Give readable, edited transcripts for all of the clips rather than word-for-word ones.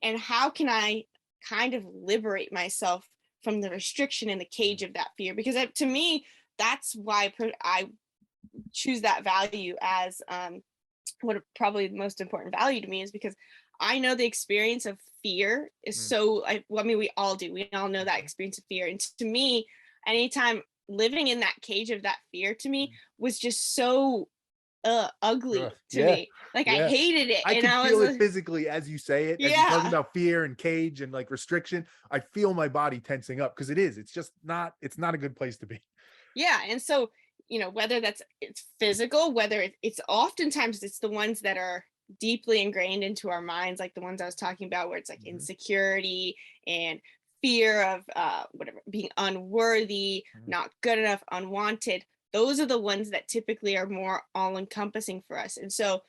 and how can I kind of liberate myself from the restriction and the cage of that fear? Because to me, that's why I choose that value as what probably the most important value to me, is because I know the experience of fear is Mm. so, well, I mean, we all do. We all know that Mhm. experience of fear. And to me, anytime living in that cage of that fear to me Mm. was just so ugly to Yeah, me. Like I yeah. hated it. I And can I was feel it physically as you say it, as you're talking yeah. about fear and cage and like restriction. I feel my body tensing up because it is. It's just not. It's not a good place to be. Yeah. And so, whether it's physical, whether it's oftentimes it's the ones that are deeply ingrained into our minds, like the ones I was talking about, where it's like Mhm, insecurity and fear of whatever, being unworthy, mhm, not good enough, unwanted. Those are the ones that typically are more all encompassing for us. And so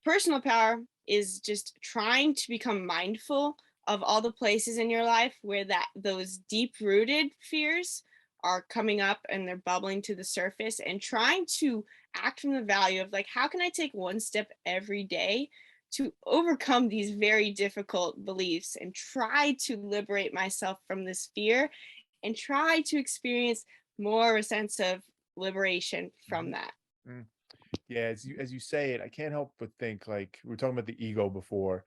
personal power is just trying to become mindful of all the places in your life where that those deep rooted fears are coming up and they're bubbling to the surface, and trying to act from the value of, like, how can I take one step every day to overcome these very difficult beliefs and try to liberate myself from this fear and try to experience more a sense of liberation from mhm, that. mm. Yeah, as you say it, I can't help but think like we were talking about the ego before.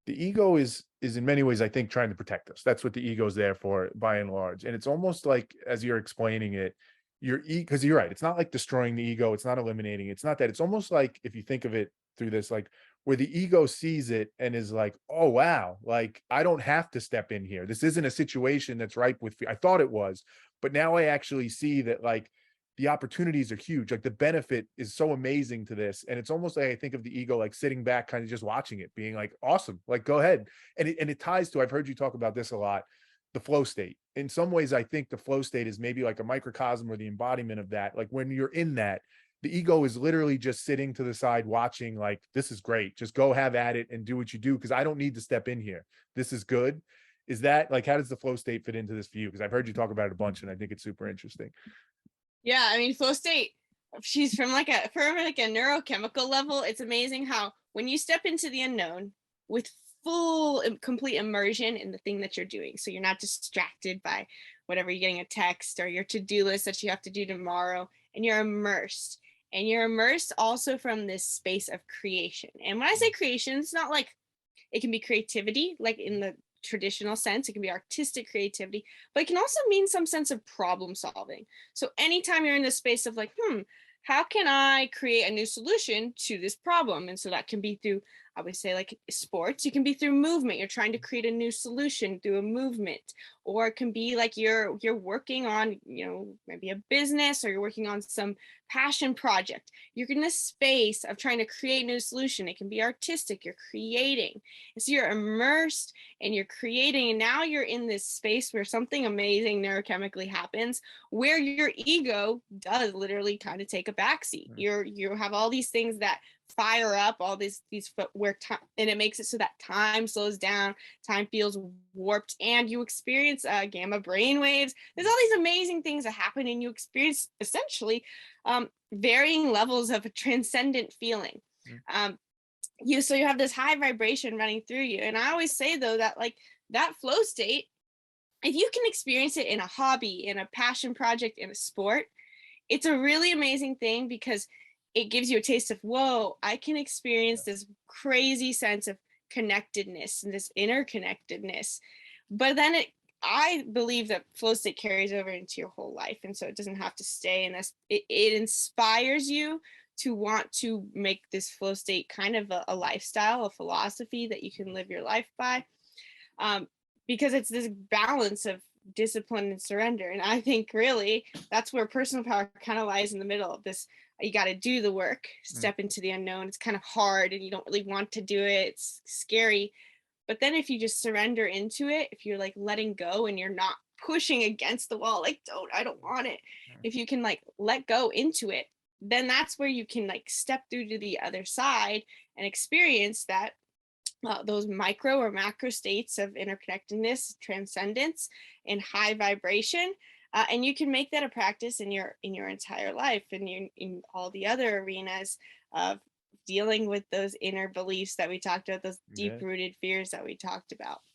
The ego is in many ways, I think, trying to protect us. That's what the ego is there for, by and large. And it's almost like as you're explaining it, because you're right. It's not like destroying the ego. It's not eliminating. It's not that. It's almost like if you think of it through this, like where the ego sees it and is like, oh wow, like I don't have to step in here. This isn't a situation that's ripe with fear. I thought it was, but now I actually see that like the opportunities are huge. Like the benefit is so amazing to this. And it's almost like I think of the ego like sitting back, kind of just watching it, being like, awesome, like go ahead. And it ties to, I've heard you talk about this a lot, the flow state. In some ways, I think the flow state is maybe like a microcosm or the embodiment of that. Like when you're in that, the ego is literally just sitting to the side watching, like, this is great. Just go have at it and do what you do because I don't need to step in here. This is good. Is that like how does the flow state fit into this view? Because I've heard you talk about it a bunch and I think it's super interesting. Yeah, I mean, flow state, she's from like a neurochemical level. It's amazing how when you step into the unknown with full complete immersion in the thing that you're doing, so you're not distracted by whatever, you're getting a text or your to-do list that you have to do tomorrow, and you're immersed. And you're immersed also from this space of creation. And when I say creation, it's not like, it can be creativity, like in the traditional sense. It can be artistic creativity, but it can also mean some sense of problem solving. So anytime you're in the space of like, how can I create a new solution to this problem? And so that can be through, I would say, like sports. You can be through movement. You're trying to create a new solution through a movement, or it can be like you're working on, maybe a business, or you're working on some passion project. You're in this space of trying to create a new solution. It can be artistic. You're creating, and so you're immersed and you're creating, and now you're in this space where something amazing neurochemically happens, where your ego does literally kind of take a backseat. Mm, You have all these things that fire up all these where time, and it makes it so that time slows down, time feels warped, and you experience gamma brain waves. There's all these amazing things that happen, and you experience essentially varying levels of a transcendent feeling. mm, um, so you have this high vibration running through you, and I always say though that, like, that flow state, if you can experience it in a hobby, in a passion project, in a sport, it's a really amazing thing, because it gives you a taste of, whoa, I can experience yeah, this crazy sense of connectedness and this interconnectedness. But then I believe that flow state carries over into your whole life. And so it doesn't have to stay in this. It inspires you to want to make this flow state kind of a lifestyle, a philosophy that you can live your life by. Um, because it's this balance of discipline and surrender. And I think really that's where personal power kind of lies in the middle of this. You got to do the work, mm, step into the unknown. It's kind of hard and you don't really want to do it. It's scary. But then if you just surrender into it, if you're like letting go and you're not pushing against the wall, like, I don't want it. mm, If you can like let go into it, then that's where you can like step through to the other side and experience that, those micro or macro states of interconnectedness, transcendence, and high vibration. And you can make that a practice in your entire life, and in all the other arenas of dealing with those inner beliefs that we talked about, those deep Yeah. rooted fears that we talked about.